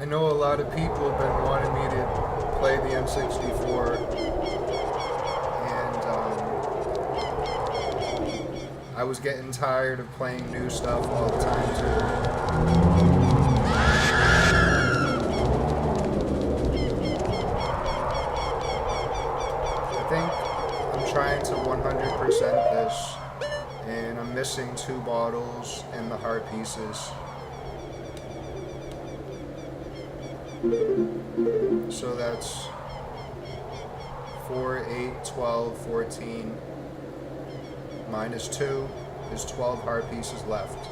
I know a lot of people have been wanting me to play the n64, and I was getting tired of playing new stuff all the time too. I think I'm trying to 100% this, and I'm missing 2 bottles and the heart pieces. So that's 4, 8, 12, 14, minus 2 is 12 heart pieces left.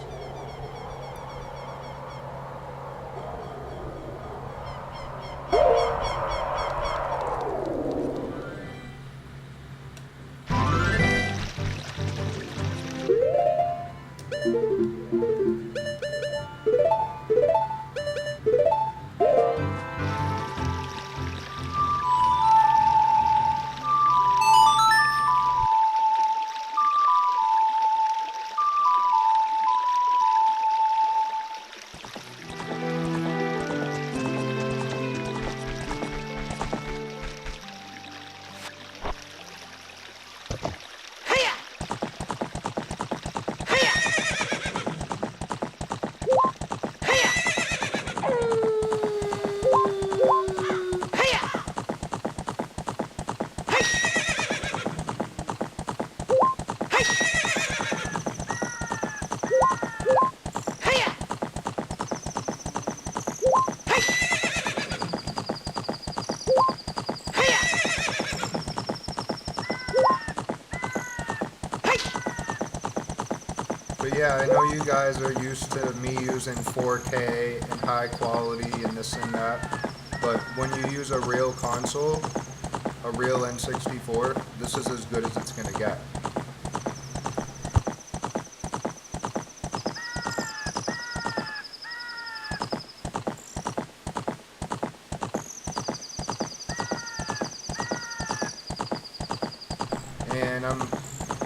But yeah, I know you guys are used to me using 4K and high quality and this and that, but when you use a real console, a real n64, this is as good as it's gonna get. And I'm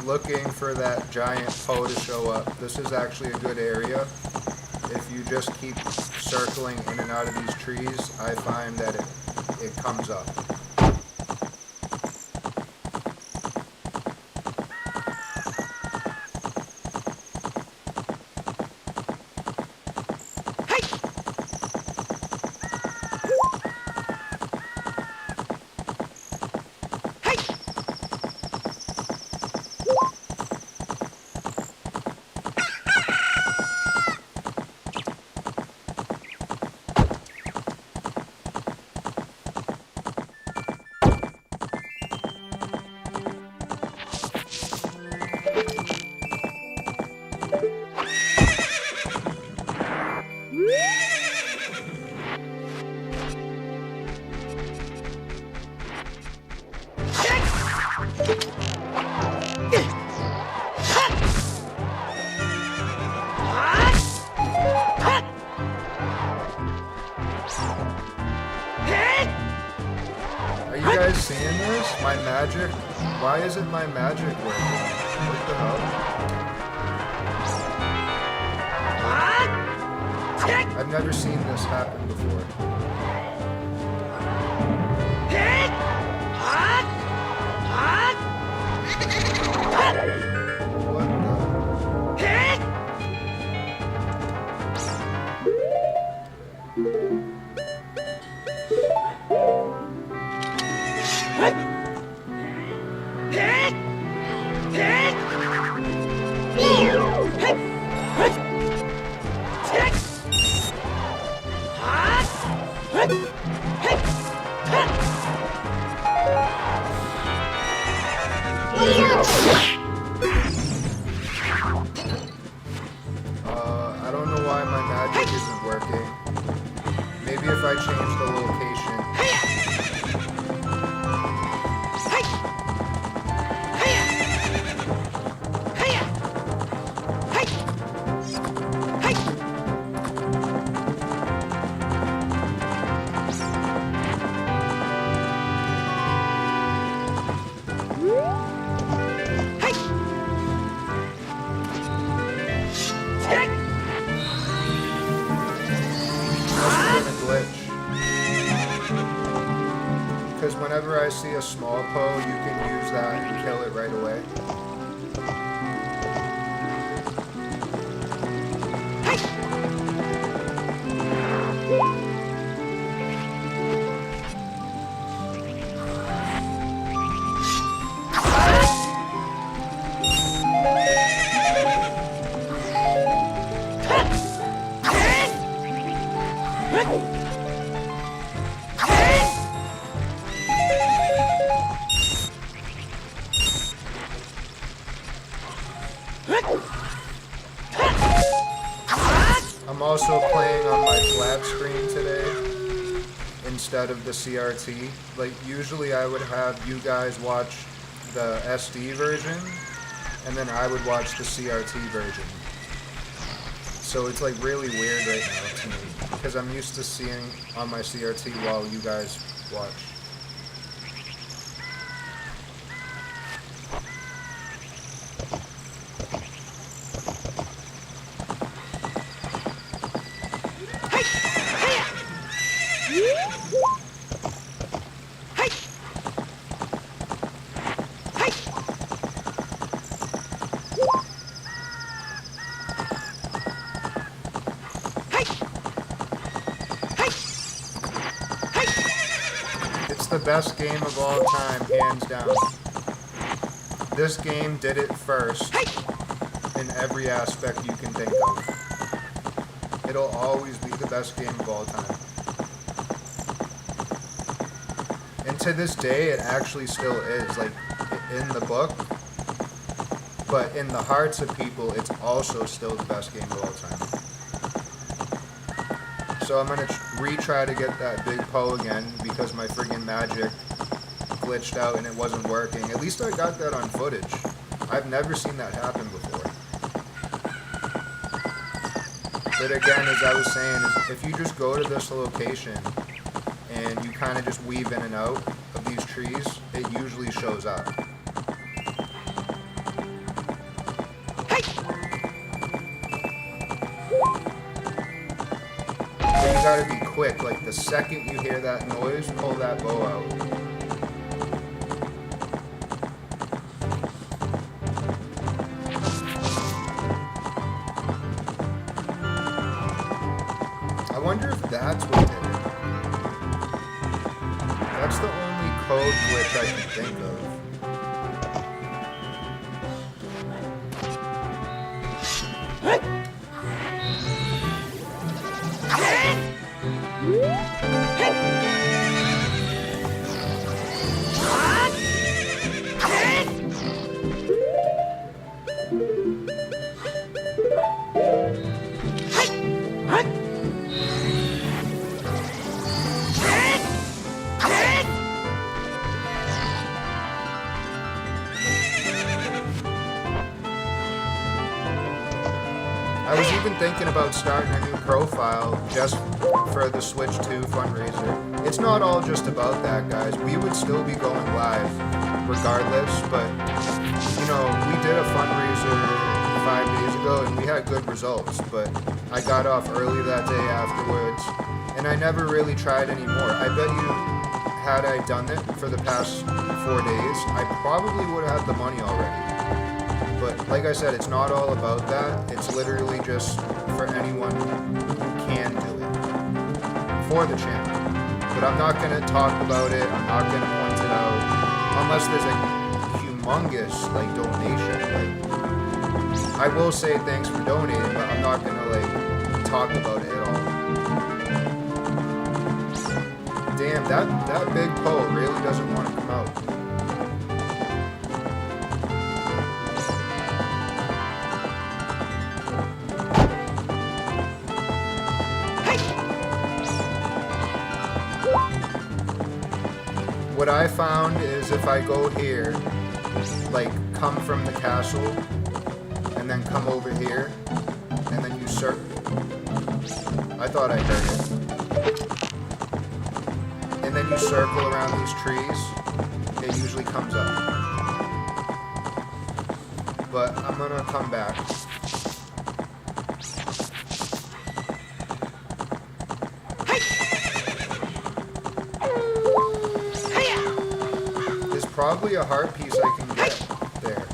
looking for that giant Poe to show up. This is actually a good area. If you just keep circling in and out of these trees, I find that it comes up. Are you guys seeing this? My magic? Why isn't my magic working? What the hell? I've never seen this happen before. I change the location. Because whenever I see a small Poe, you can use that and kill it right away. I'm also playing on my flat screen today instead of the CRT. Like, usually I would have you guys watch the SD version, and then I would watch the CRT version. So it's like really weird right now to me, because I'm used to seeing on my CRT while you guys watch. The best game of all time, hands down. This game did it first in every aspect you can think of. It'll always be the best game of all time. And to this day, it actually still is, like, in the book. But in the hearts of people, it's also still the best game of all time. So I'm going to retry to get that big Poe again because my friggin' magic glitched out and it wasn't working. At least I got that on footage. I've never seen that happen before. But again, as I was saying, if you just go to this location and you kind of just weave in and out of these trees, it usually shows up. You gotta be quick, like the second you hear that noise, pull that bow out. I wonder if that's what did it. That's the only code glitch I can think of. I was even thinking about starting a new profile just for the Switch 2 fundraiser. It's not all just about that, guys. We would still be going live regardless, but, you know, we did a fundraiser 5 days ago and we had good results, but I got off early that day afterwards, and I never really tried anymore. I bet you, had I done it for the past 4 days, I probably would have had the money already. But like I said, it's not all about that. It's literally just for anyone who can do it for the channel. But I'm not going to talk about it. I'm not going to point it out unless there's a humongous like donation. Like, I will say thanks for donating, but I'm not going to like talk about it at all. Damn, that big Poe really doesn't want to come out. what I found is if I go here, like come from the castle, and then come over here, and then you circle. I thought I heard it. And then you circle around these trees, it usually comes up. But I'm gonna come back. There's probably a heart piece I can get there.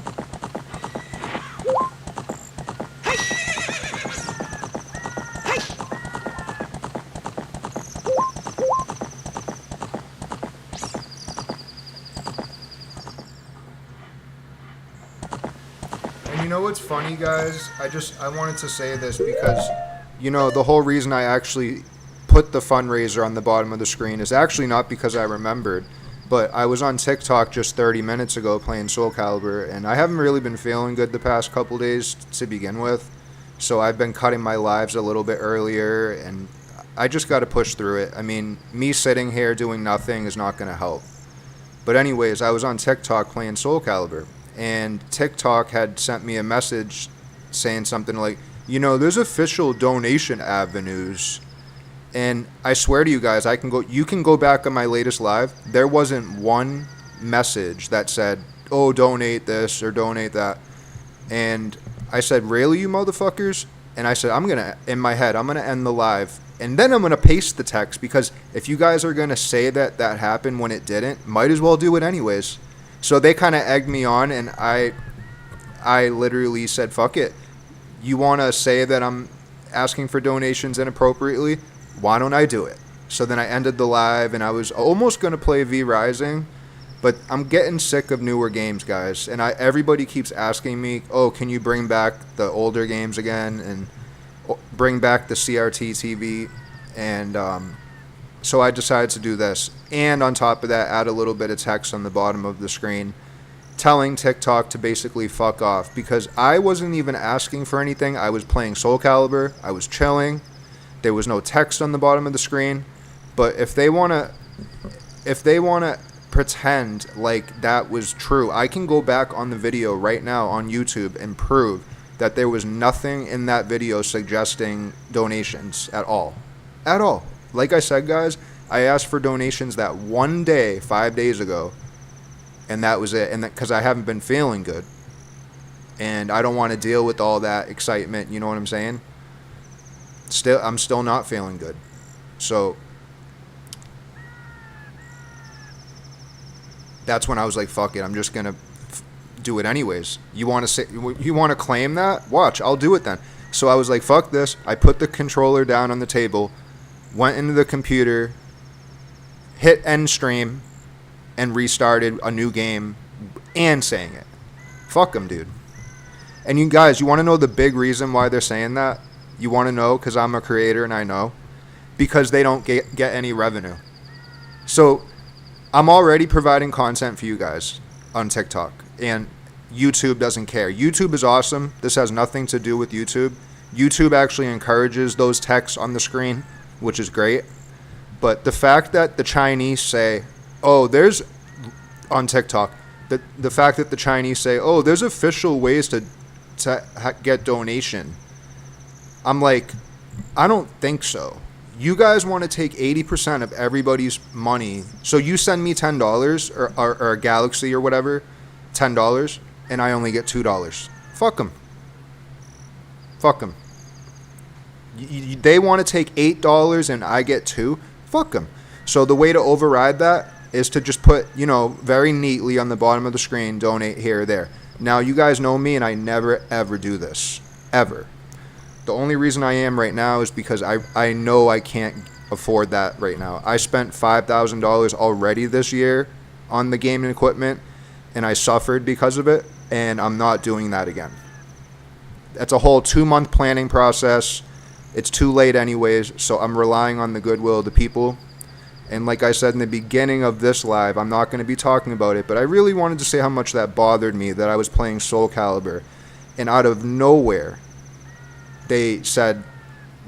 And you know what's funny, guys? I wanted to say this because, you know, the whole reason I actually put the fundraiser on the bottom of the screen is actually not because I remembered, but I was on TikTok just 30 minutes ago playing Soul Calibur, and I haven't really been feeling good the past couple days to begin with, so I've been cutting my lives a little bit earlier, and I just got to push through it. I mean, me sitting here doing nothing is not going to help. But anyways, I was on TikTok playing Soul Calibur, and TikTok had sent me a message saying something like, you know, there's official donation avenues. And I swear to you guys, you can go back on my latest live. There wasn't one message that said, oh, donate this or donate that. And I said, really, you motherfuckers? And I said, in my head, I'm going to end the live. And then I'm going to paste the text, because if you guys are going to say that happened when it didn't, might as well do it anyways. So they kind of egged me on, and I literally said, fuck it. You want to say that I'm asking for donations inappropriately? Why don't I do it? So then I ended the live, and I was almost going to play V Rising, but I'm getting sick of newer games, guys. And everybody keeps asking me, oh, can you bring back the older games again and bring back the CRT TV? And so I decided to do this. And on top of that, add a little bit of text on the bottom of the screen telling TikTok to basically fuck off, because I wasn't even asking for anything. I was playing Soul Calibur. I was chilling. There was no text on the bottom of the screen. But if they want to pretend like that was true, I can go back on the video right now on YouTube and prove that there was nothing in that video suggesting donations at all. At all. Like I said, guys, I asked for donations that one day, 5 days ago, and that was it. And because I haven't been feeling good, and I don't want to deal with all that excitement, you know what I'm saying? I'm still not feeling good. So that's when I was like, fuck it, I'm just going to do it anyways. You want to claim that? Watch, I'll do it then. So I was like, fuck this. I put the controller down on the table, went into the computer, hit end stream, and restarted a new game and saying it. Fuck them, dude. And you guys, you want to know the big reason why they're saying that? You want to know? Because I'm a creator and I know. Because they don't get any revenue. So I'm already providing content for you guys on TikTok, and YouTube doesn't care. YouTube is awesome. This has nothing to do with YouTube. YouTube actually encourages those texts on the screen, which is great. But the fact that the Chinese say, oh, there's, on TikTok, the fact that the Chinese say, oh, there's official ways to get donation. I'm like, I don't think so. You guys want to take 80% of everybody's money. So you send me $10 or a Galaxy or whatever, $10, and I only get $2. Fuck them. Fuck them. They want to take $8 and I get $2. Fuck them. So the way to override that is to just put, very neatly on the bottom of the screen, donate here or there. Now, you guys know me, and I never, ever do this. Ever. The only reason I am right now is because I know I can't afford that right now. I spent $5,000 already this year on the gaming equipment, and I suffered because of it, and I'm not doing that again. That's a whole 2-month planning process. It's too late anyways, so I'm relying on the goodwill of the people. And like I said in the beginning of this live, I'm not going to be talking about it, but I really wanted to say how much that bothered me that I was playing Soul Calibur, and out of nowhere, they said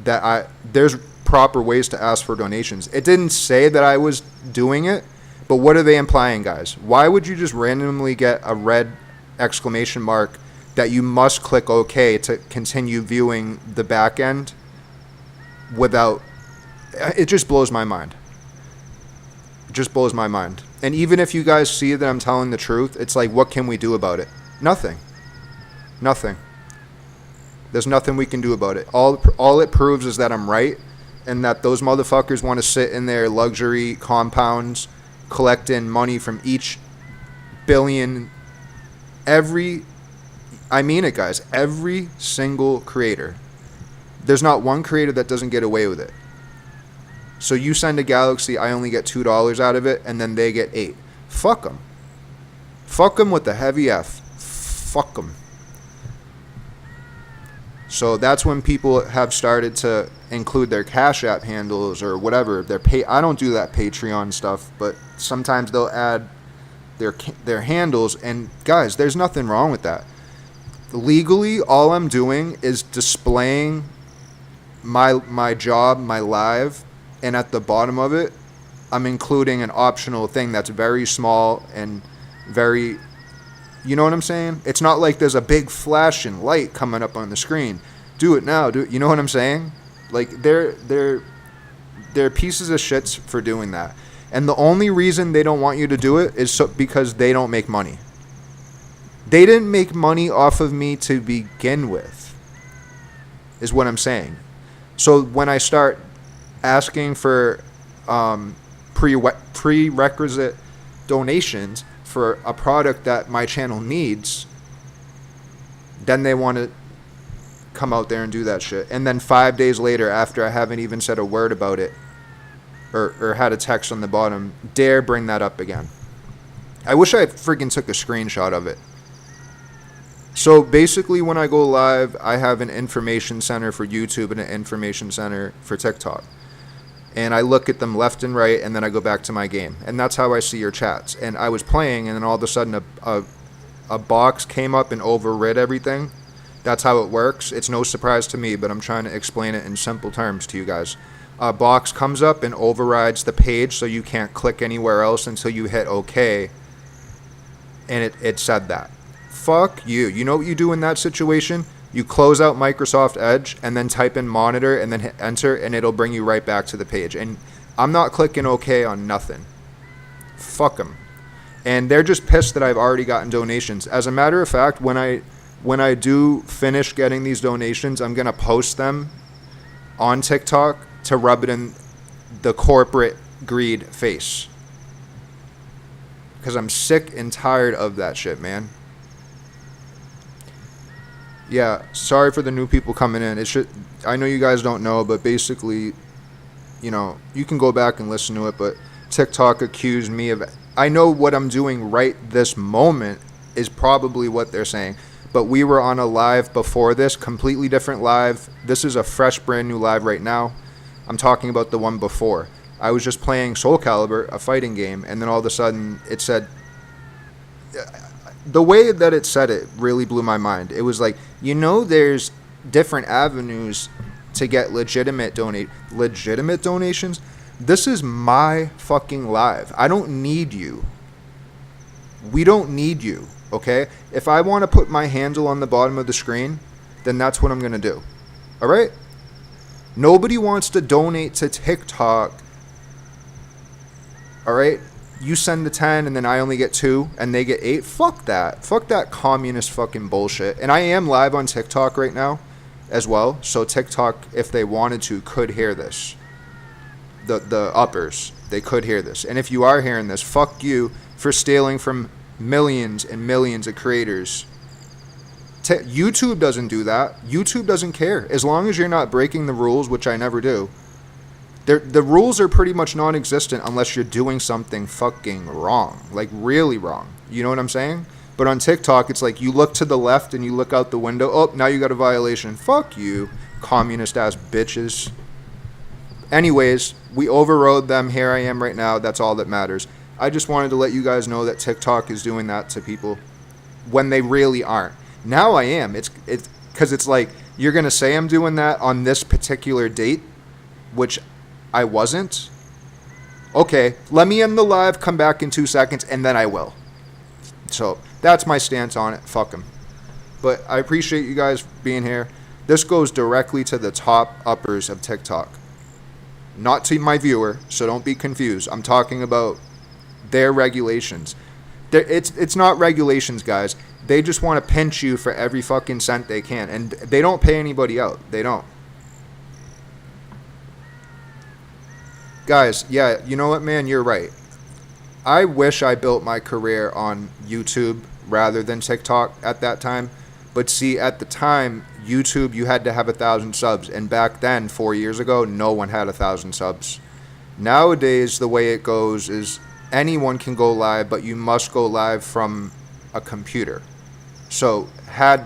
that there's proper ways to ask for donations. It didn't say that I was doing it, But what are they implying, guys? Why would you just randomly get a red exclamation mark that you must click OK to continue viewing the back end without... It just blows my mind. It just blows my mind. And even if you guys see that I'm telling the truth, it's like, what can we do about it? Nothing. Nothing. There's nothing we can do about it. All it proves is that I'm right, and that those motherfuckers want to sit in their luxury compounds collecting money from each billion... I mean it, guys. Every single creator. There's not one creator that doesn't get away with it. So you send a galaxy, I only get $2 out of it, and then they get 8. Fuck them. Fuck them with the heavy F. Fuck them. So that's when people have started to include their Cash App handles or whatever. I don't do that Patreon stuff, but sometimes they'll add their handles. And guys, there's nothing wrong with that. Legally, all I'm doing is displaying my job, my live, and at the bottom of it, I'm including an optional thing that's very small and very, you know what I'm saying? It's not like there's a big flashing light coming up on the screen. Do it now. You know what I'm saying? Like, they're pieces of shits for doing that. And the only reason they don't want you to do it is because they don't make money. They didn't make money off of me to begin with, is what I'm saying. So when I start asking for prerequisite donations for a product that my channel needs, then they want to come out there and do that shit. And then 5 days later, after I haven't even said a word about it, or had a text on the bottom, dare bring that up again. I wish I freaking took a screenshot of it. So basically, when I go live, I have an information center for YouTube and an information center for TikTok. And I look at them left and right, and then I go back to my game. And that's how I see your chats. And I was playing, and then all of a sudden a box came up and overrid everything. That's how it works. It's no surprise to me, but I'm trying to explain it in simple terms to you guys. A box comes up and overrides the page, so you can't click anywhere else until you hit OK. And it said that. Fuck you. You know what you do in that situation? You close out Microsoft Edge and then type in monitor and then hit enter, and it'll bring you right back to the page. And I'm not clicking OK on nothing. Fuck them. And they're just pissed that I've already gotten donations. As a matter of fact, when I do finish getting these donations, I'm going to post them on TikTok to rub it in the corporate greed face. Because I'm sick and tired of that shit, man. Yeah, sorry for the new people coming in. I know you guys don't know, but basically, you know, you can go back and listen to it, but TikTok accused me of... I know what I'm doing right this moment is probably what they're saying, but we were on a live before this, completely different live. This is a fresh, brand new live right now. I'm talking about the one before. I was just playing Soul Calibur, a fighting game, and then all of a sudden it said... The way that it said it really blew my mind. It was like, you know, there's different avenues to get legitimate donations. This is my fucking live. I don't need you. We don't need you, okay? If I want to put my handle on the bottom of the screen, then that's what I'm going to do. All right? Nobody wants to donate to TikTok. All right? You send the 10 and then I only get 2 and they get 8. Fuck that. Fuck that communist fucking bullshit. And I am live on TikTok right now as well. So TikTok, if they wanted to, could hear this. The uppers, they could hear this. And if you are hearing this, fuck you for stealing from millions and millions of creators. YouTube doesn't do that. YouTube doesn't care. As long as you're not breaking the rules, which I never do. The rules are pretty much non-existent unless you're doing something fucking wrong. Like, really wrong. You know what I'm saying? But on TikTok, it's like you look to the left and you look out the window. Oh, now you got a violation. Fuck you, communist-ass bitches. Anyways, we overrode them. Here I am right now. That's all that matters. I just wanted to let you guys know that TikTok is doing that to people when they really aren't. Now I am. It's because it's like, you're going to say I'm doing that on this particular date, which... I wasn't. Okay, let me end the live, come back in 2 seconds, and then I will. So that's my stance on it. Fuck them. But I appreciate you guys being here. This goes directly to the top uppers of TikTok. Not to my viewer, so don't be confused. I'm talking about their regulations. It's not regulations, guys. They just want to pinch you for every fucking cent they can. And they don't pay anybody out. They don't. Guys, yeah, you know what, man? You're right. I wish I built my career on YouTube rather than TikTok at that time. But see, at the time, YouTube, you had to have 1,000 subs. And back then, 4 years ago, no one had 1,000 subs. Nowadays, the way it goes is anyone can go live, but you must go live from a computer. So had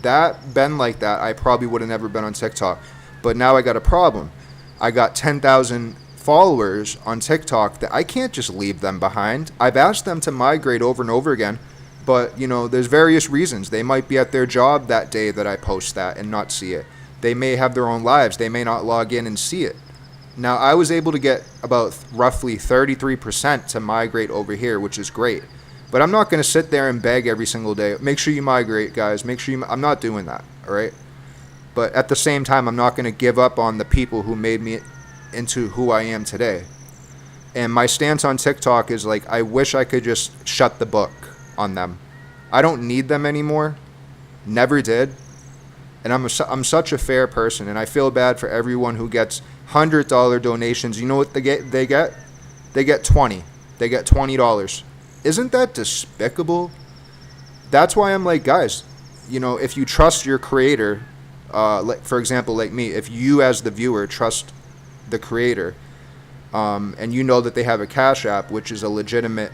that been like that, I probably would have never been on TikTok. But now I got a problem. I got 10,000 followers on TikTok that I can't just leave them behind. I've asked them to migrate over and over again, but you know, there's various reasons. They might be at their job that day that I post that and not see it. They may have their own lives. They may not log in and see it. Now, I was able to get about roughly 33% to migrate over here, which is great. But I'm not going to sit there and beg every single day. Make sure you migrate, guys. Make sure you... I'm not doing that, all right? But at the same time, I'm not going to give up on the people who made me into who I am today. And my stance on TikTok is like, I wish I could just shut the book on them. I don't need them anymore. Never did. And I'm such a fair person, and I feel bad for everyone who gets $100 donations. You know what they get? They get 20. They get $20. Isn't that despicable? That's why I'm like, guys, you know, if you trust your creator, like for example, like me, if you as the viewer trust the creator, and you know that they have a Cash App, which is a legitimate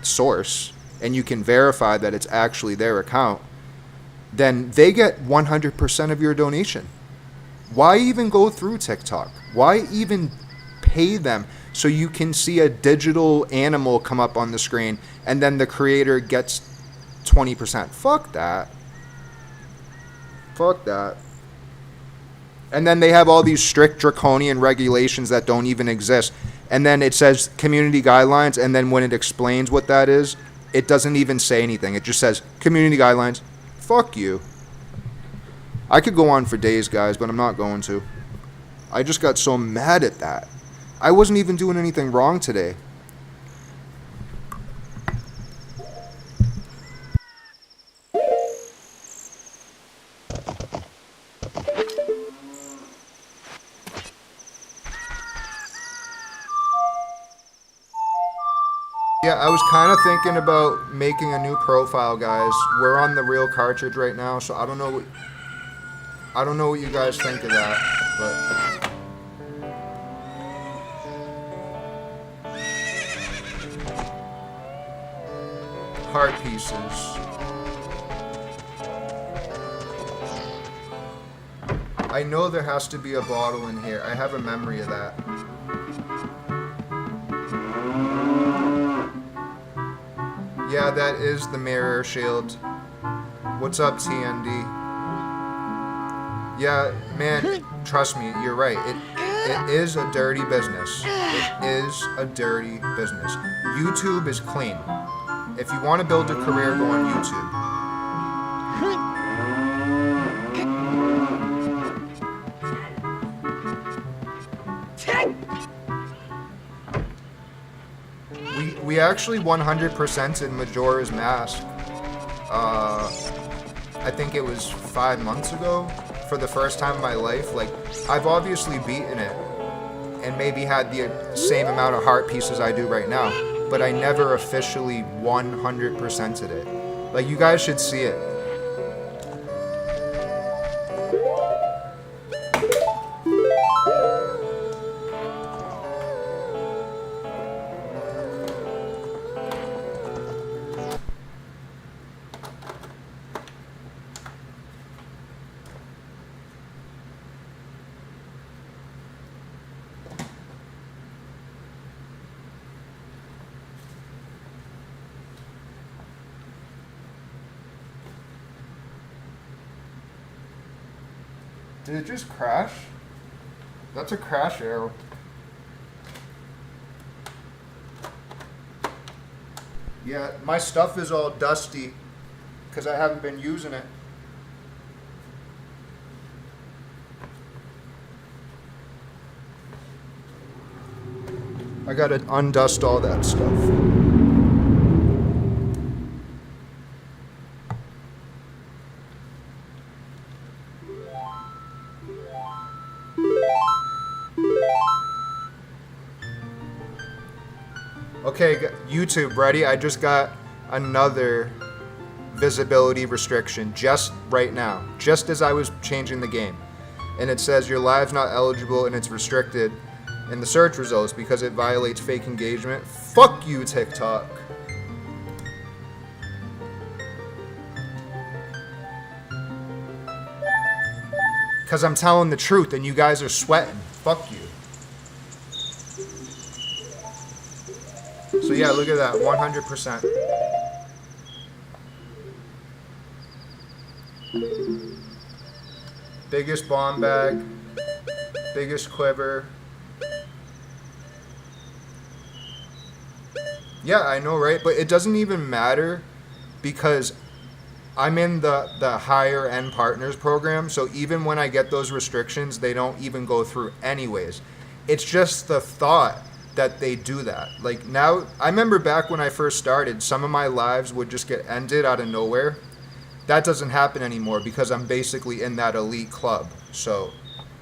source, and you can verify that it's actually their account, then they get 100% of your donation. Why even go through TikTok? Why even pay them so you can see a digital animal come up on the screen and then the creator gets 20%? Fuck that. Fuck that. And then they have all these strict draconian regulations that don't even exist. And then it says community guidelines, and then when it explains what that is, it doesn't even say anything. It just says community guidelines. Fuck you. I could go on for days, guys, but I'm not going to. I just got so mad at that. I wasn't even doing anything wrong today. Yeah, I was kind of thinking about making a new profile, guys. We're on the real cartridge right now, so I don't know what you guys think of that, but heart pieces. I know there has to be a bottle in here. I have a memory of that. Yeah, that is the mirror shield. What's up, TND? Yeah, man, trust me, you're right. It is a dirty business. It is a dirty business. YouTube is clean. If you want to build a career, go on YouTube. We actually 100%ed Majora's Mask. I think it was 5 months ago for the first time in my life. Like, I've obviously beaten it and maybe had the same amount of heart pieces I do right now, but I never officially 100%ed it. Like, you guys should see it. Did it just crash? That's a crash arrow. Yeah, my stuff is all dusty because I haven't been using it. I gotta undust all that stuff. Okay, YouTube, ready? I just got another visibility restriction just right now, just as I was changing the game. And it says your live's not eligible and it's restricted in the search results because it violates fake engagement. Fuck you, TikTok. Because I'm telling the truth and you guys are sweating. Fuck you. So yeah, look at that, 100%. Biggest bomb bag, biggest quiver. Yeah, I know, right? But it doesn't even matter because I'm in the higher end partners program, so even when I get those restrictions, they don't even go through anyways. It's just the thought that they do that. Like now, I remember back when I first started, some of my lives would just get ended out of nowhere. That doesn't happen anymore because I'm basically in that elite club. So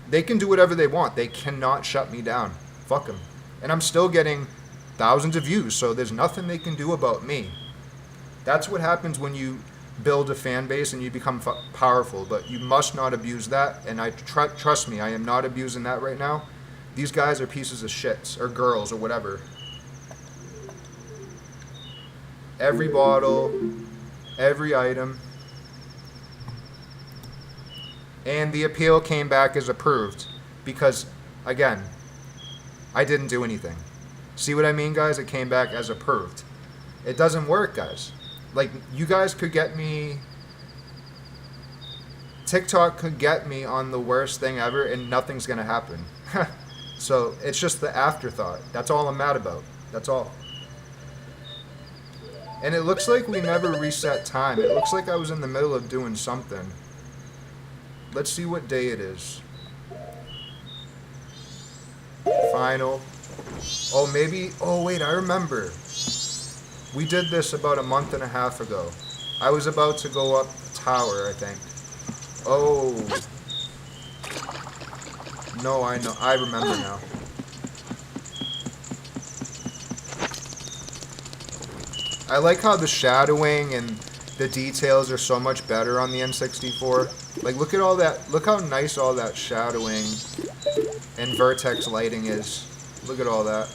they can do whatever they want. They cannot shut me down. Fuck them. And I'm still getting thousands of views, so there's nothing they can do about me. That's what happens when you build a fan base and you become powerful, but you must not abuse that, and I trust me, I am not abusing that right now. These guys are pieces of shits, or girls, or whatever. Every bottle, every item. And the appeal came back as approved, because, again, I didn't do anything. See what I mean, guys? It came back as approved. It doesn't work, guys. Like, you guys could get me... TikTok could get me on the worst thing ever, and nothing's gonna happen. So, it's just the afterthought. That's all I'm mad about. That's all. And it looks like we never reset time. It looks like I was in the middle of doing something. Let's see what day it is. Final. Oh, maybe... Oh, wait, I remember. We did this about a month and a half ago. I was about to go up the tower, I think. Oh. No, I know. I remember now. I like how the shadowing and the details are so much better on the n64. Like, look at all that. Look how nice all that shadowing and vertex lighting is. Look at all that.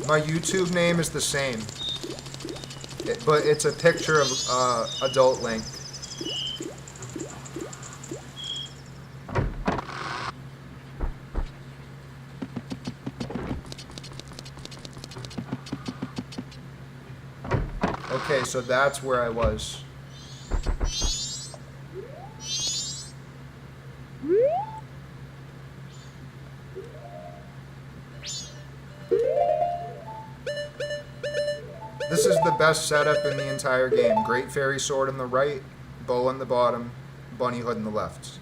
My YouTube name is the same, but it's a picture of Adult Link. Okay, so that's where I was. This is the best setup in the entire game. Great Fairy Sword on the right, bow on the bottom, bunny hood on the left.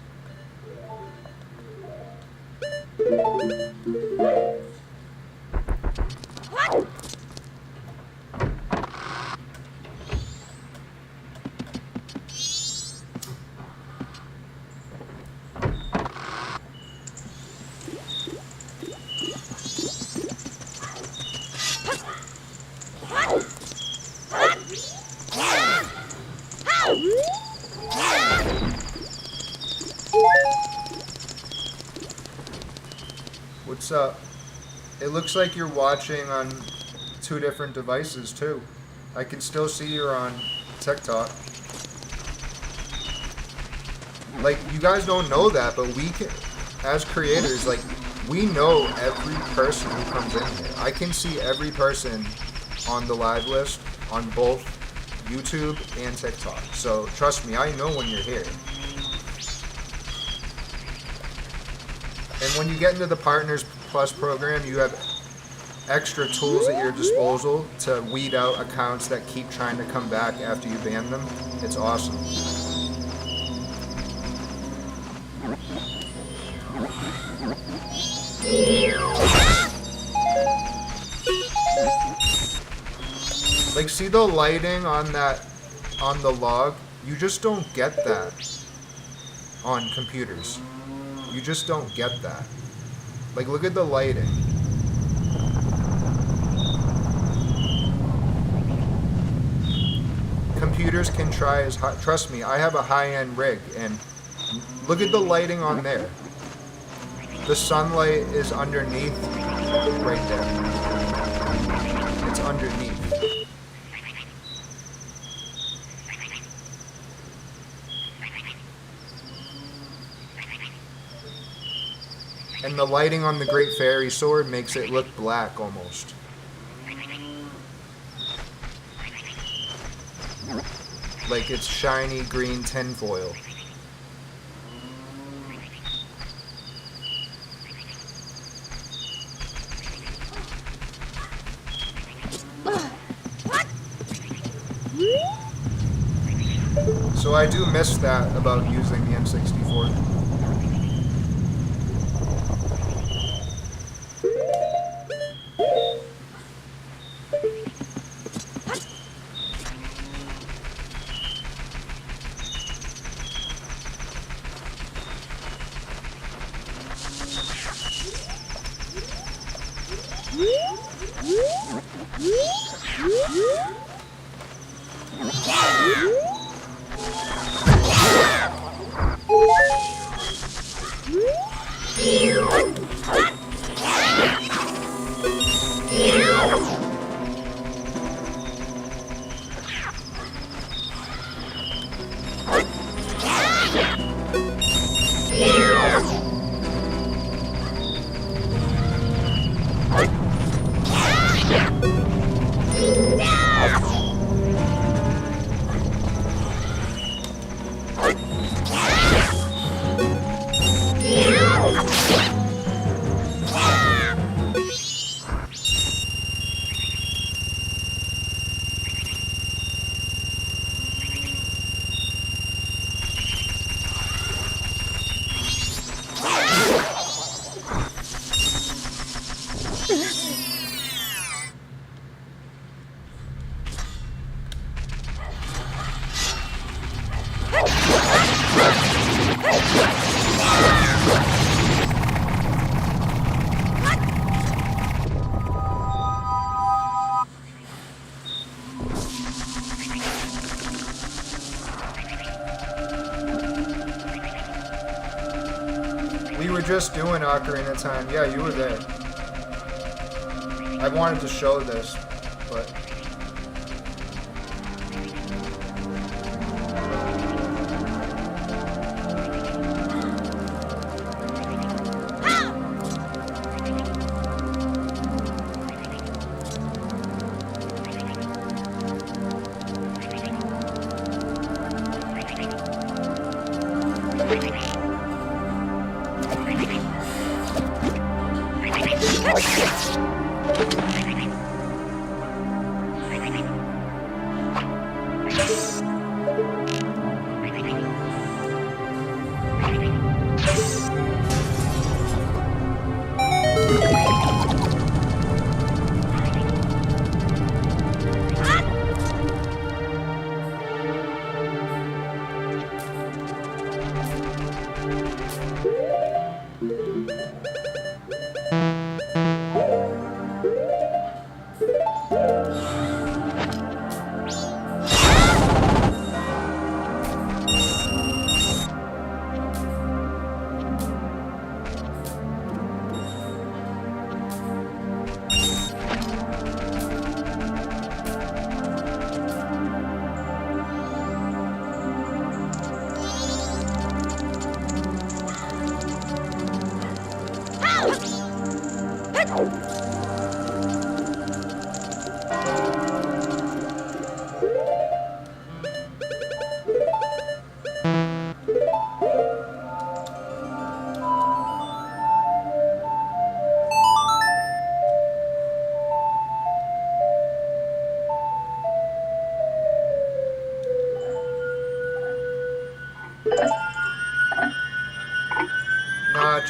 What's up? It looks like you're watching on 2 different devices too. I can still see you're on TikTok. Like, you guys don't know that, but we can, as creators, like, we know every person who comes in here. I can see every person on the live list on both YouTube and TikTok. So trust me, I know when you're here. And when you get into the Partners Plus program, you have extra tools at your disposal to weed out accounts that keep trying to come back after you ban them. It's awesome. Like, see the lighting on the log? You just don't get that on computers. You just don't get that. Like, look at the lighting. Computers can try as high. Trust me, I have a high-end rig, and look at the lighting on there. The sunlight is underneath, right there. It's underneath. And the lighting on the Great Fairy Sword makes it look black almost. Like it's shiny green tinfoil. So I do miss that about using the n64. We were just doing Ocarina of Time. Yeah, you were there. I wanted to show this, but...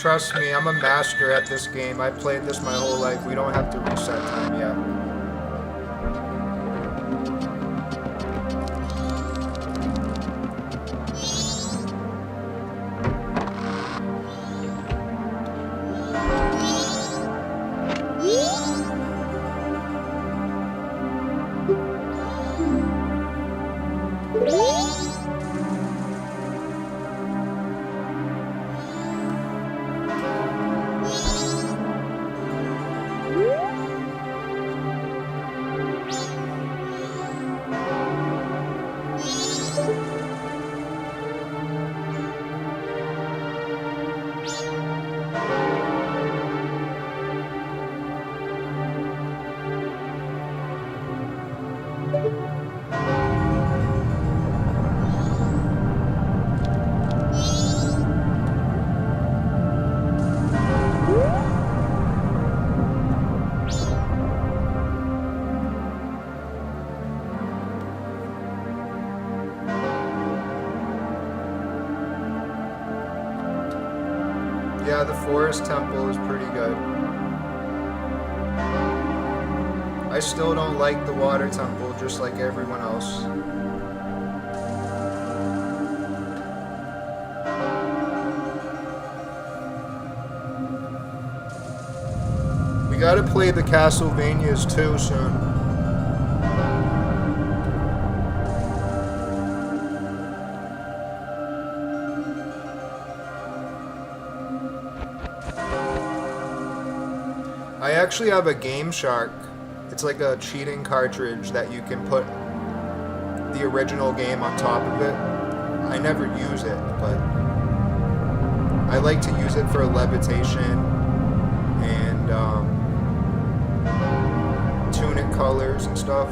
Trust me, I'm a master at this game. I played this my whole life. We don't have to reset time yet. Yeah, the forest temple is pretty good. I still don't like the water temple, just like everyone else. We gotta play the Castlevanias too soon. I actually have a Game Shark. It's like a cheating cartridge that you can put the original game on top of it. I never use it, but I like to use it for levitation and tunic colors and stuff.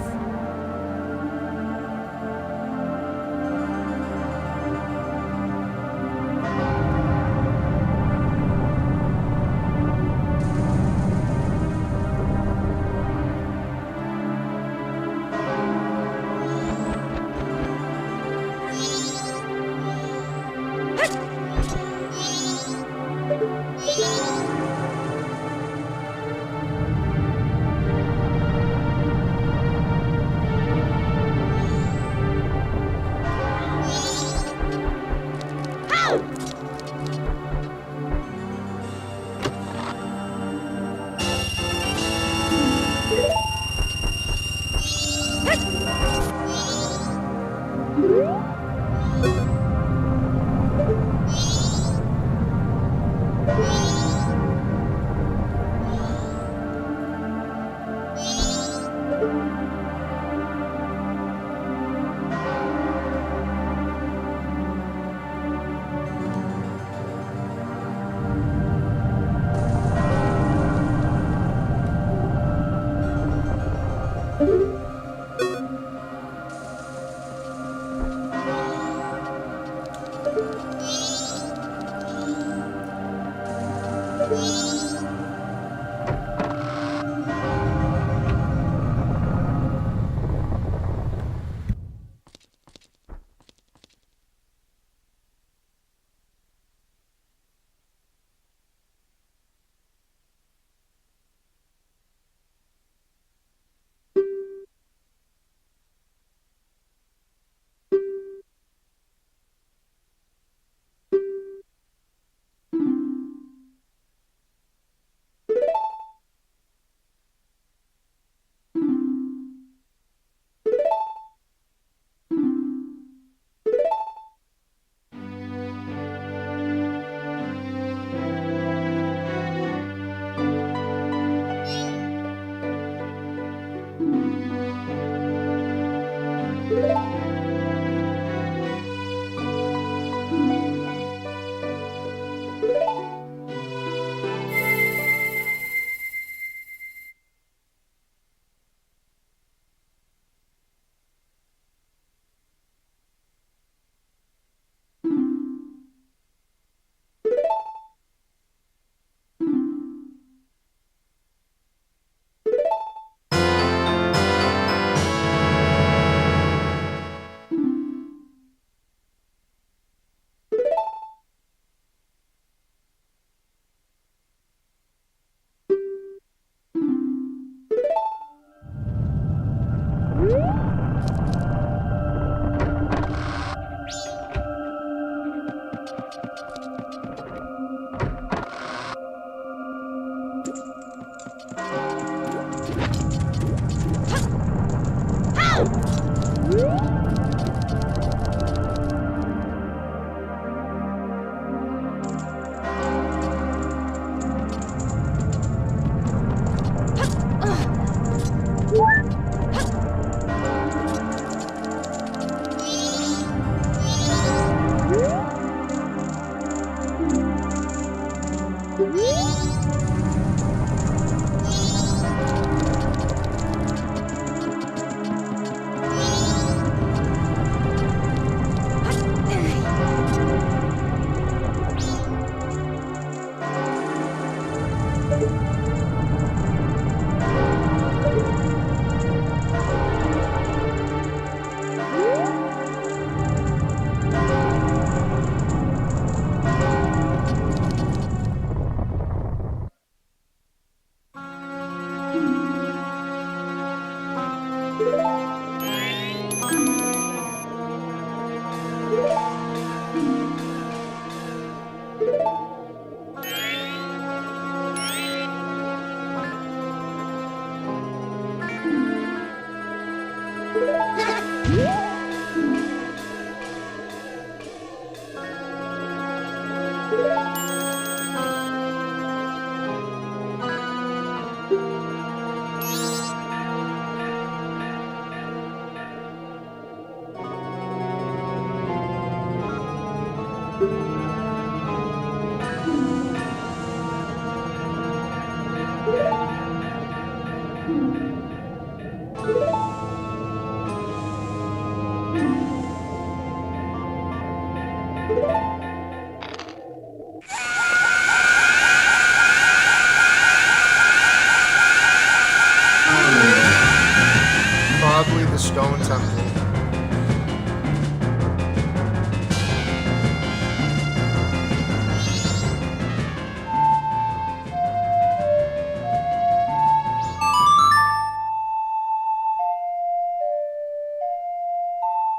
Probably the Stone Temple.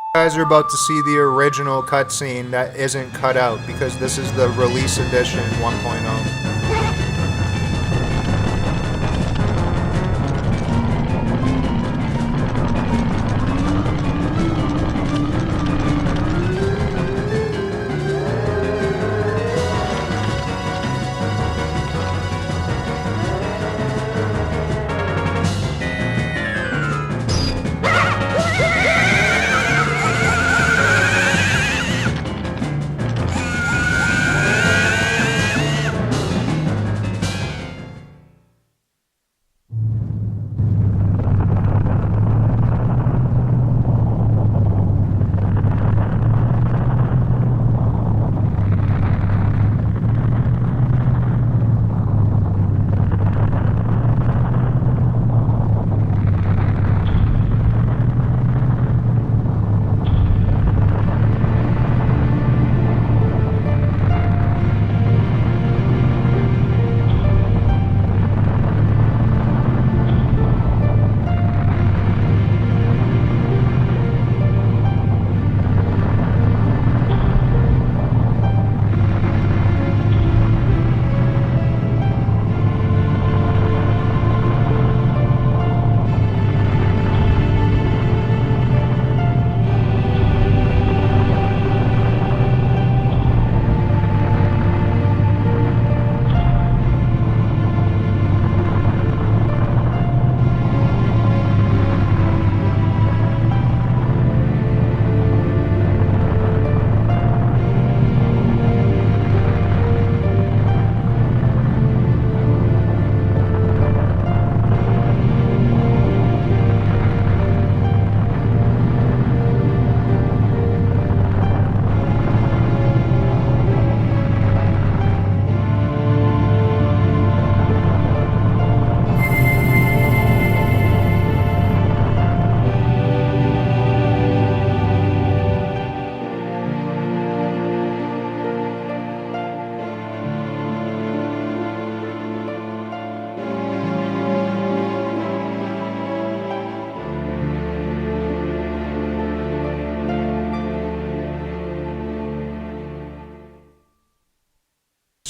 You guys are about to see the original cutscene that isn't cut out because this is the release edition 1.0.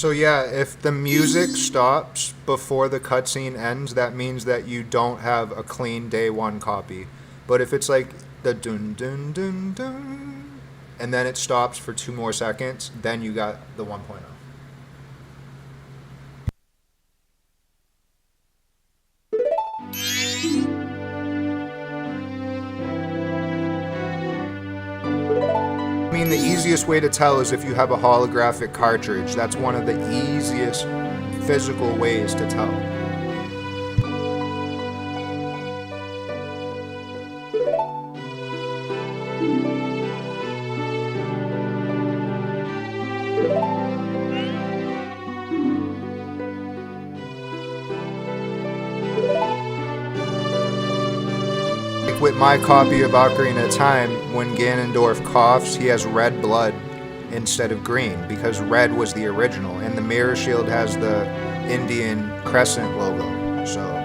So yeah, if the music stops before the cutscene ends, that means that you don't have a clean day one copy. But if it's like the dun dun dun dun, and then it stops for 2 more seconds, then you got the 1.0. I mean, the easiest way to tell is if you have a holographic cartridge. That's one of the easiest physical ways to tell. With my copy of Ocarina of Time, when Ganondorf coughs, he has red blood instead of green, because red was the original, and the mirror shield has the Indian crescent logo, so...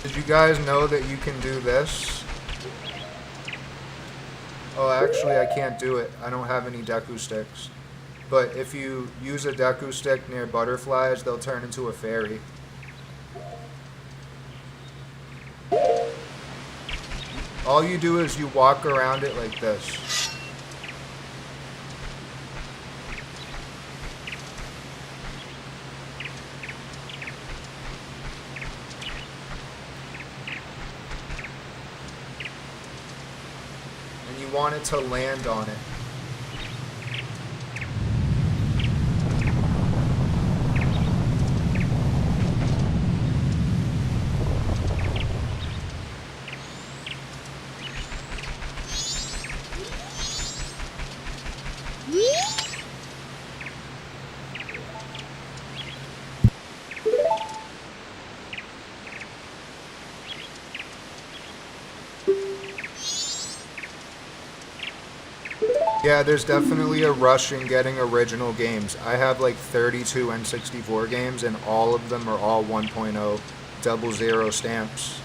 Did you guys know that you can do this? Oh, actually, I can't do it. I don't have any Deku sticks. But if you use a Deku stick near butterflies, they'll turn into a fairy. All you do is you walk around it like this. And you want it to land on it. Yeah, there's definitely a rush in getting original games. I have like 32 N64 games, and all of them are all 1.0 00 stamps.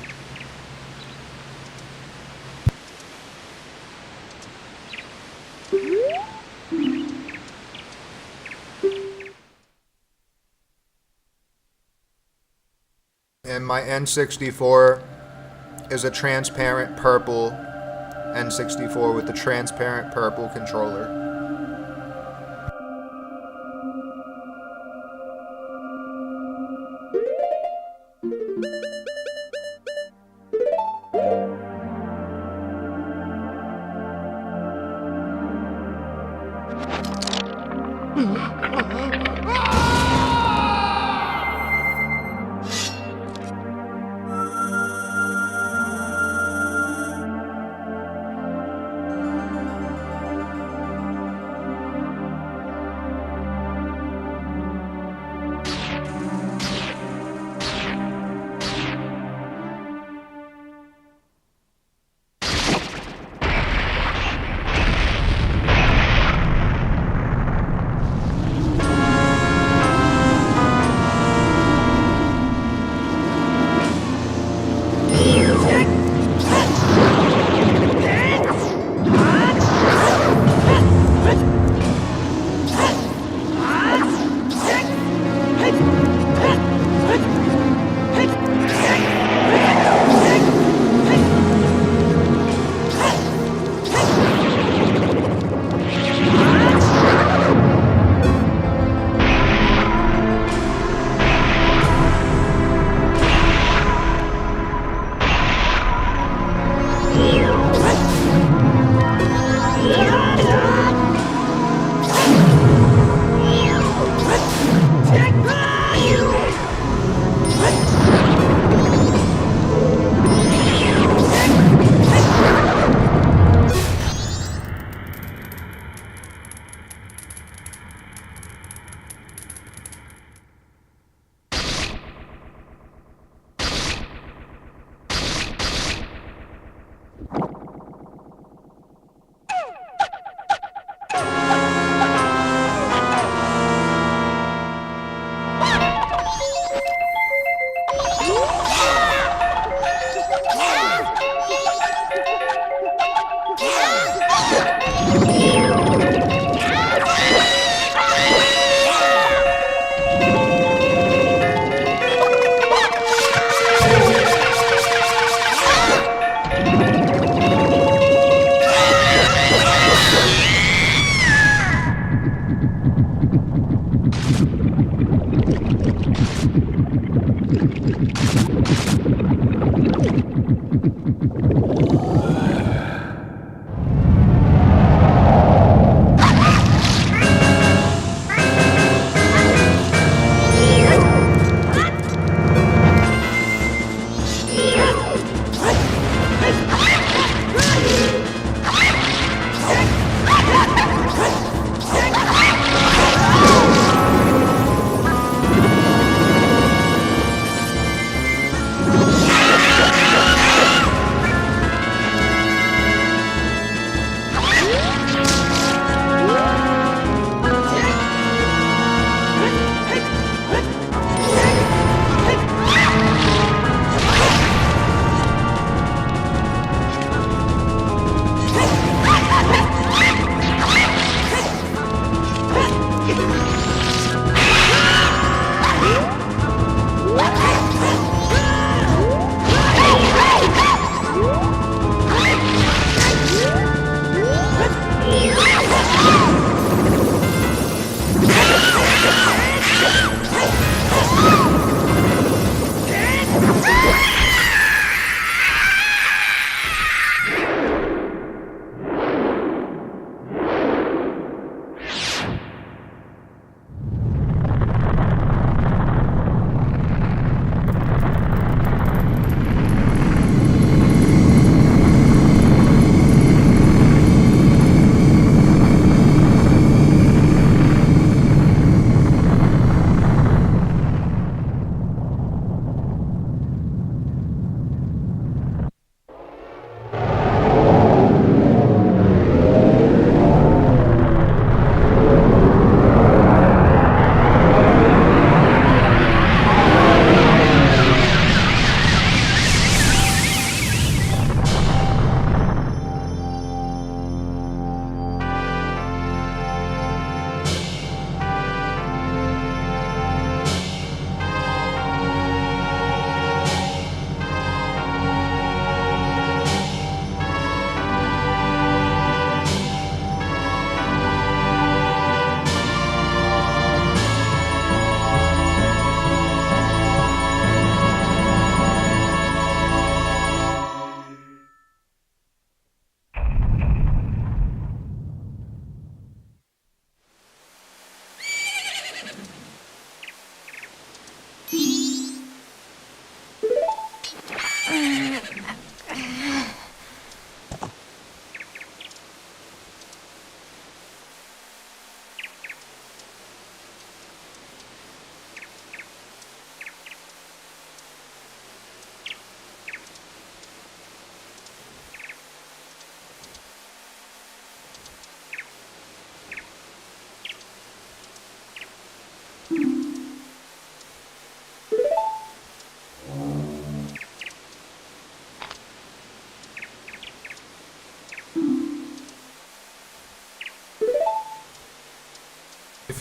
And my N64 is a transparent purple N64 with the transparent purple controller.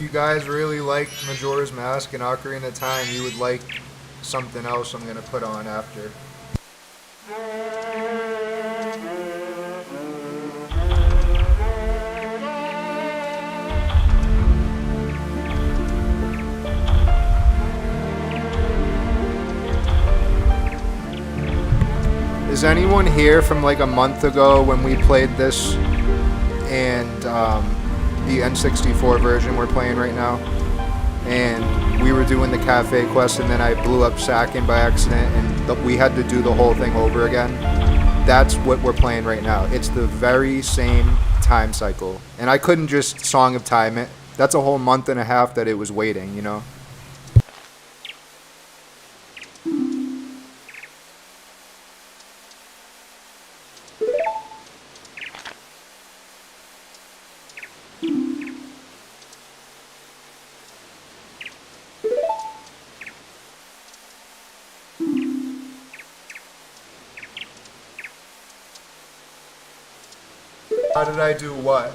you guys really like Majora's Mask and Ocarina of Time, you would like something else I'm gonna put on after. Is anyone here from like a month ago when we played this and the N64 version we're playing right now? And we were doing the cafe quest and then I blew up Sakin by accident and we had to do the whole thing over again. That's what we're playing right now. It's the very same time cycle. And I couldn't just Song of Time it. That's a whole month and a half that it was waiting, you know? How did I do what?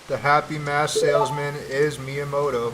The happy mask salesman is Miyamoto.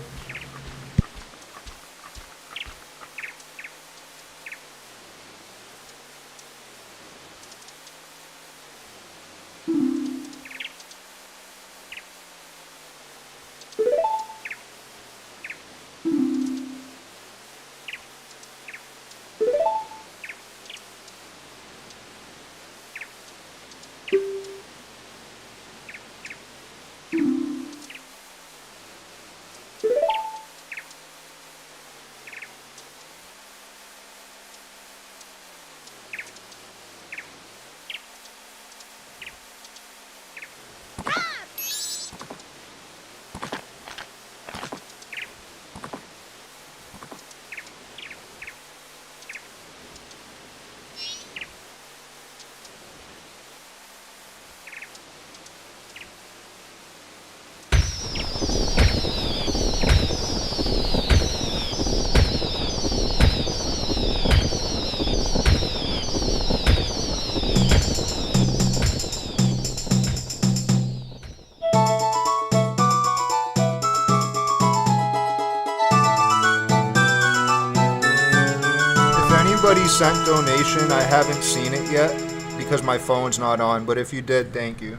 Anybody sent donation, I haven't seen it yet because my phone's not on, but if you did, thank you.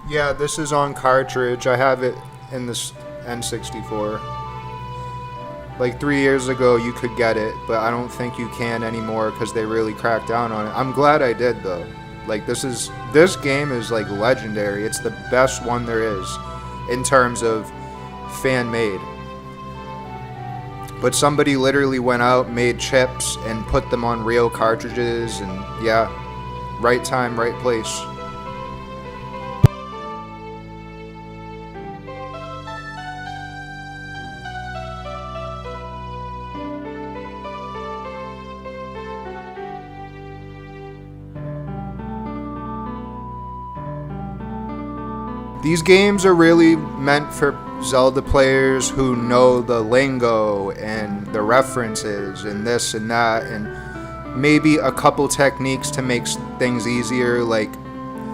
Yeah, this is on cartridge. I have it in this N64. Like 3 years ago, you could get it, but I don't think you can anymore because they really cracked down on it. I'm glad I did though. Like this game is like legendary. It's the best one there is in terms of fan made. But somebody literally went out, made chips, and put them on real cartridges, and yeah, right time, right place. These games are really meant for Zelda players who know the lingo and the references and this and that, and maybe a couple techniques to make things easier, like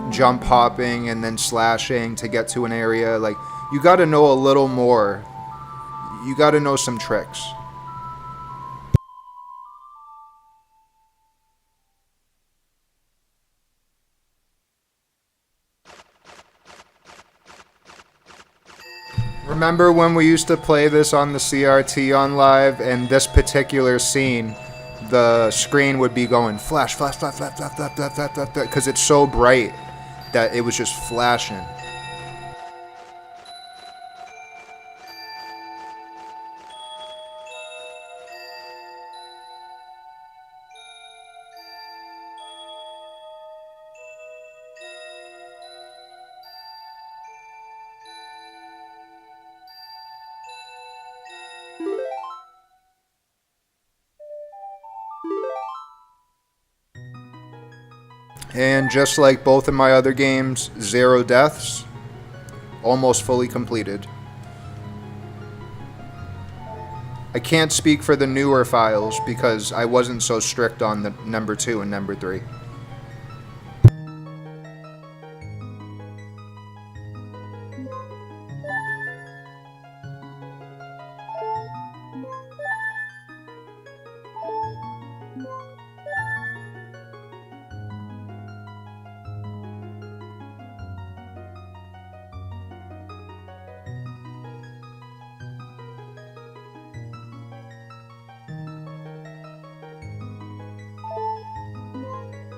jump hopping and then slashing to get to an area. Like, you gotta know a little more. You gotta know some tricks. Remember when we used to play this on the CRT on live, and this particular scene, the screen would be going flash, flash, flash, flash, flash, flash, flash, flash, flash, because it's so bright that it was just flashing. And just like both of my other games, 0 deaths, almost fully completed. I can't speak for the newer files because I wasn't so strict on the number 2 and number 3.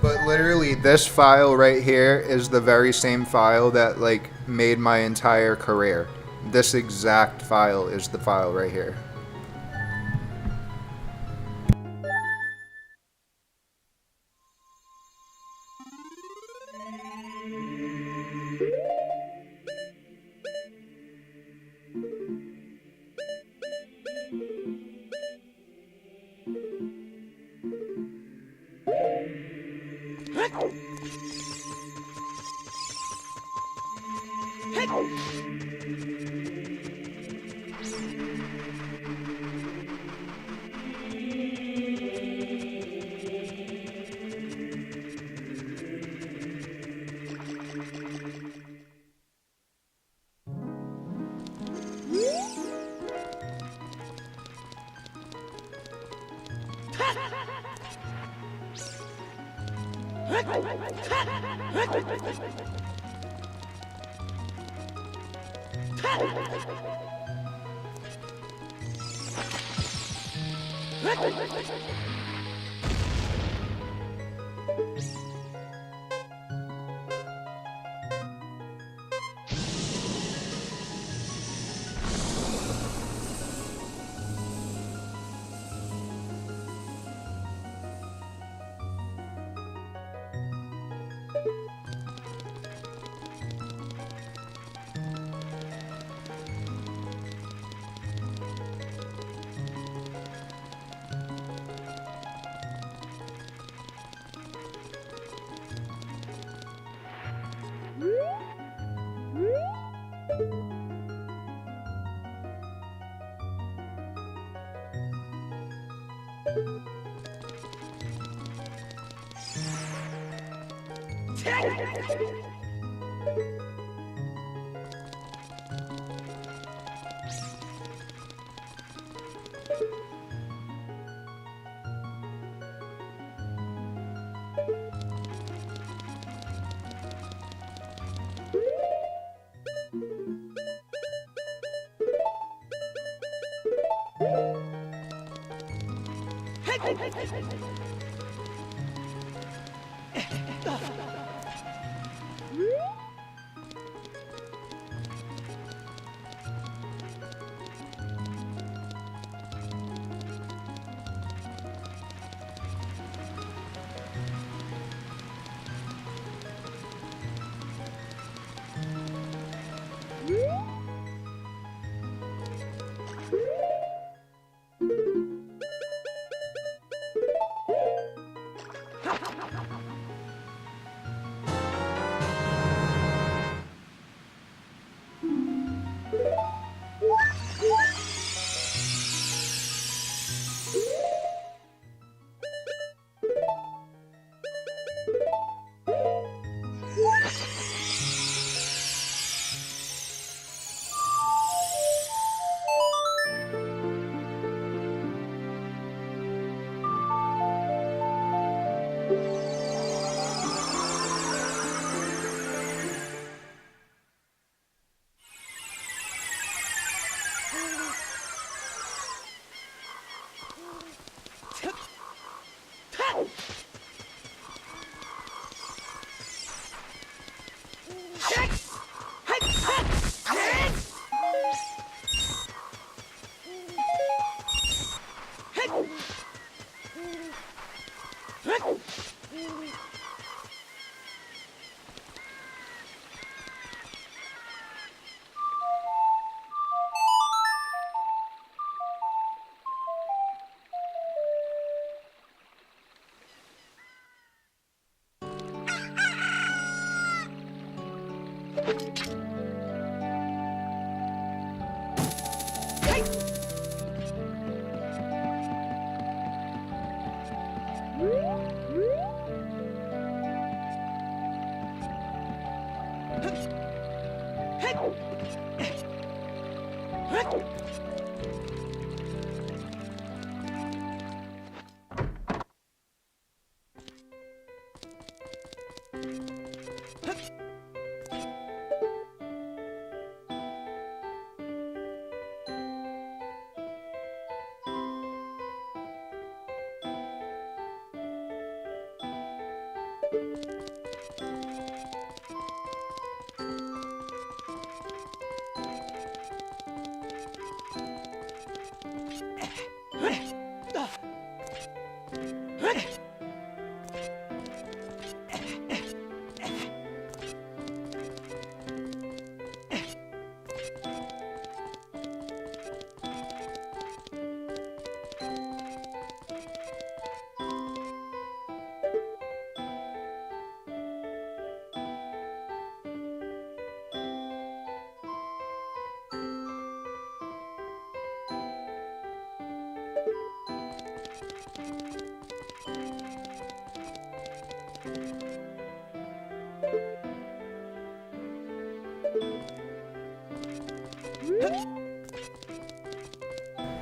But literally, this file right here is the very same file that like made my entire career. This exact file is the file right here.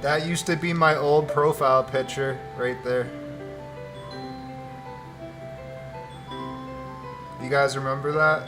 That used to be my old profile picture right there. You guys remember that?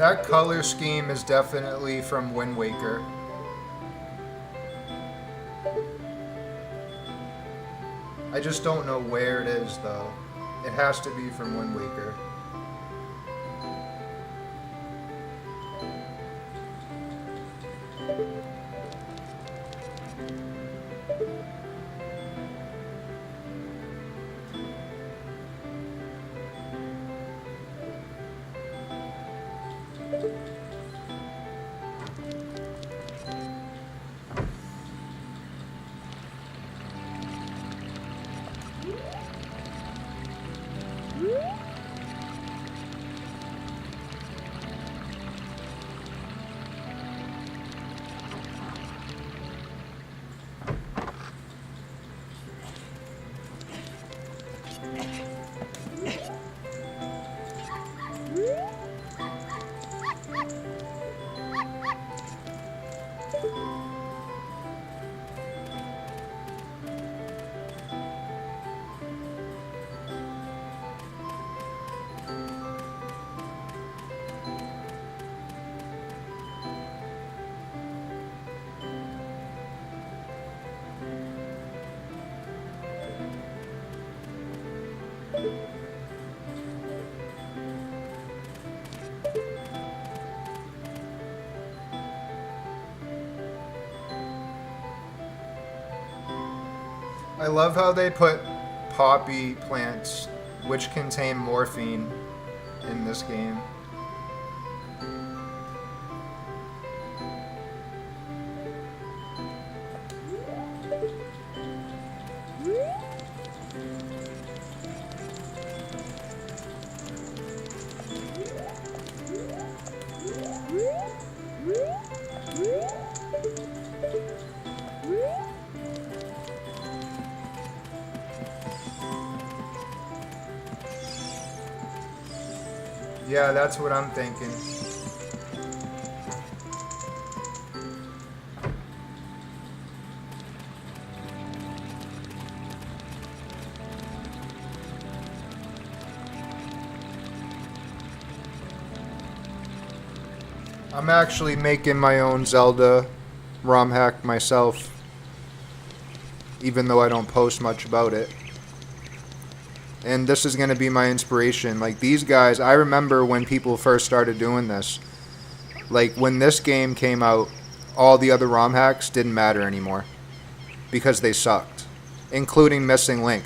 That color scheme is definitely from Wind Waker. I just don't know where it is though. It has to be from Wind Waker. I love how they put poppy plants, which contain morphine, in this game. Yeah, that's what I'm thinking. I'm actually making my own Zelda ROM hack myself, even though I don't post much about it. And this is going to be my inspiration. Like, these guys, I remember when people first started doing this. Like, when this game came out, all the other ROM hacks didn't matter anymore because they sucked, including Missing Link.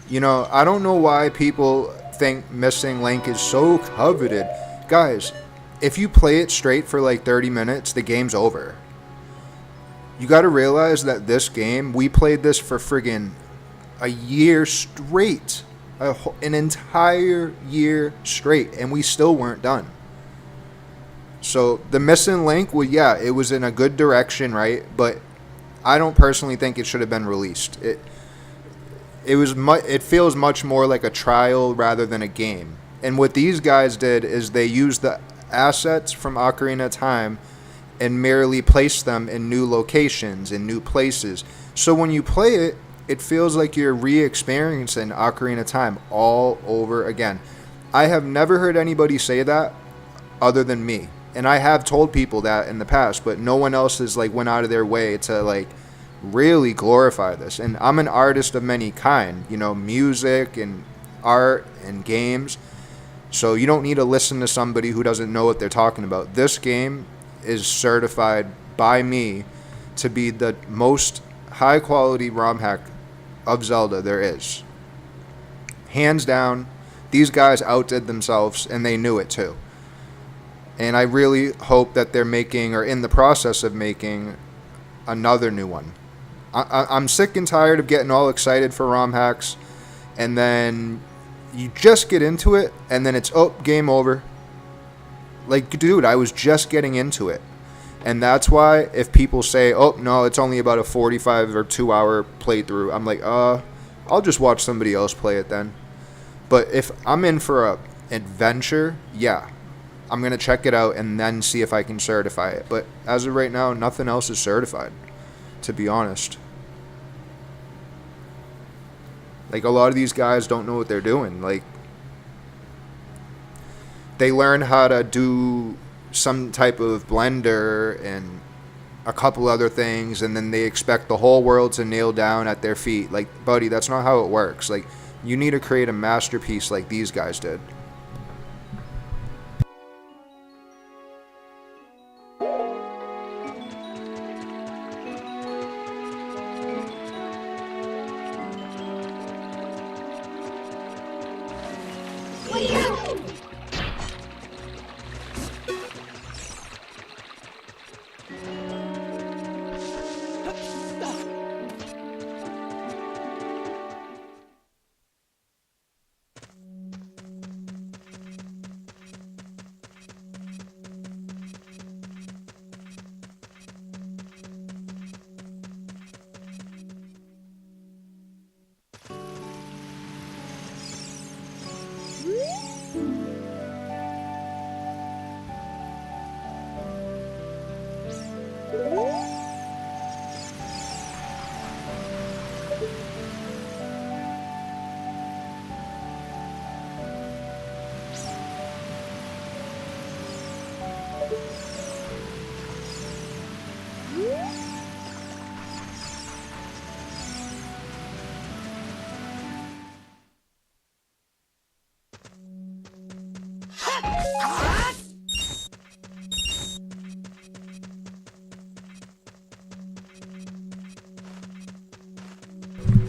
You know, I don't know why people think Missing Link is so coveted. Guys, if you play it straight for like 30 minutes, the game's over. You got to realize that this game, we played this for friggin' a year straight. An entire year straight, and we still weren't done. So the Missing Link, well, yeah, it was in a good direction, right? But I don't personally think it should have been released. It feels much more like a trial rather than a game. And what these guys did is they used the assets from Ocarina of Time and merely placed them in new locations, in new places. So when you play it, it feels like you're re-experiencing Ocarina of Time all over again. I have never heard anybody say that other than me. And I have told people that in the past, but no one else has like went out of their way to like really glorify this. And I'm an artist of many kind, you know, music and art and games. So you don't need to listen to somebody who doesn't know what they're talking about. This game is certified by me to be the most high quality ROM hack of Zelda there is. Hands down, these guys outdid themselves, and they knew it too. And I really hope that they're making, or in the process of making, another new one. I'm sick and tired of getting all excited for ROM hacks, and then you just get into it, and then it's, oh, game over. Like, dude, I was just getting into it. And that's why if people say, oh, no, it's only about a 45 or 2 hour playthrough, I'm like, I'll just watch somebody else play it then. But if I'm in for a adventure, yeah, I'm going to check it out and then see if I can certify it. But as of right now, nothing else is certified, to be honest. Like, a lot of these guys don't know what they're doing. Like, they learn how to do some type of blender and a couple other things, and then they expect the whole world to kneel down at their feet. Like, buddy, that's not how it works. Like, you need to create a masterpiece like these guys did.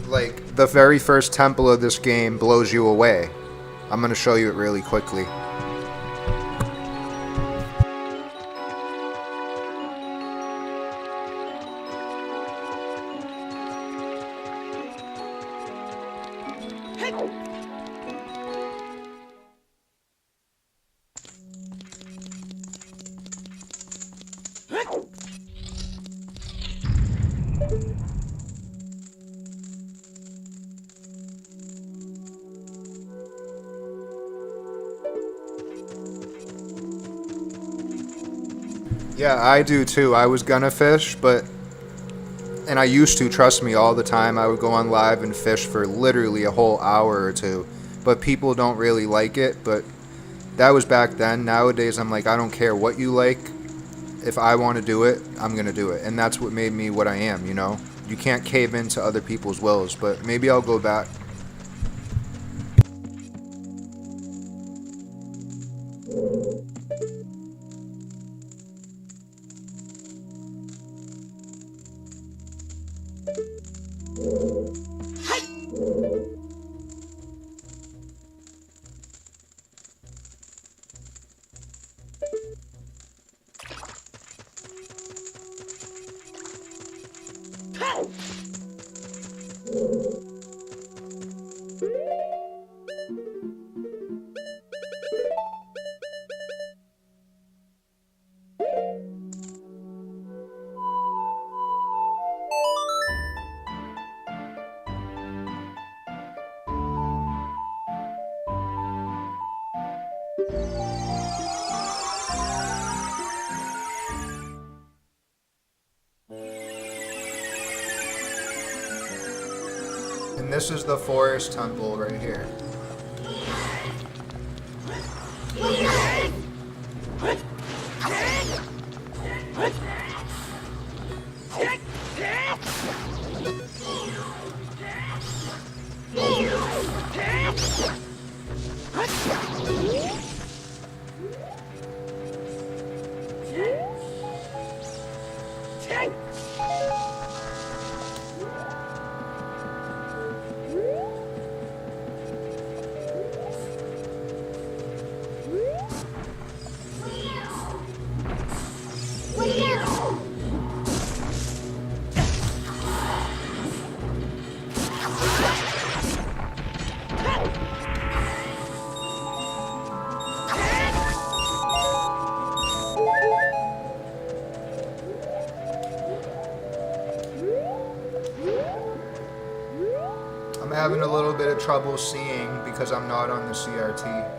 Like, the very first temple of this game blows you away. I'm gonna show you it really quickly. Yeah, I do too. I was gonna fish, and I used to, trust me, all the time. I would go on live and fish for literally a whole hour or two. But people don't really like it, but that was back then. Nowadays, I'm like, I don't care what you like. If I want to do it, I'm gonna do it. And that's what made me what I am, you know? You can't cave into other people's wills, but maybe I'll go back. And this is the forest temple right here. I'm having a little bit of trouble seeing because I'm not on the CRT.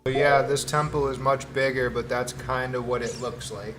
So yeah, this temple is much bigger, but that's kind of what it looks like.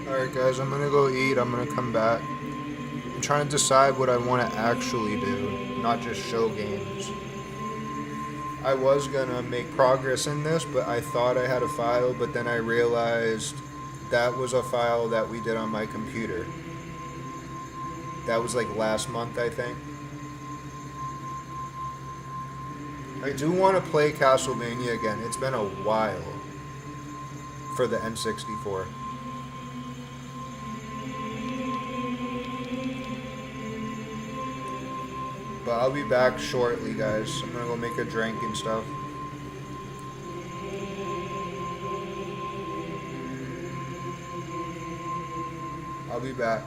Alright guys, I'm gonna go eat, I'm gonna come back. I'm trying to decide what I want to actually do, not just show games. I was gonna make progress in this, but I thought I had a file, but then I realized that was a file that we did on my computer. That was like last month, I think. I do want to play Castlevania again. It's been a while for the N64. But I'll be back shortly, guys. I'm gonna go make a drink and stuff. I'll be back.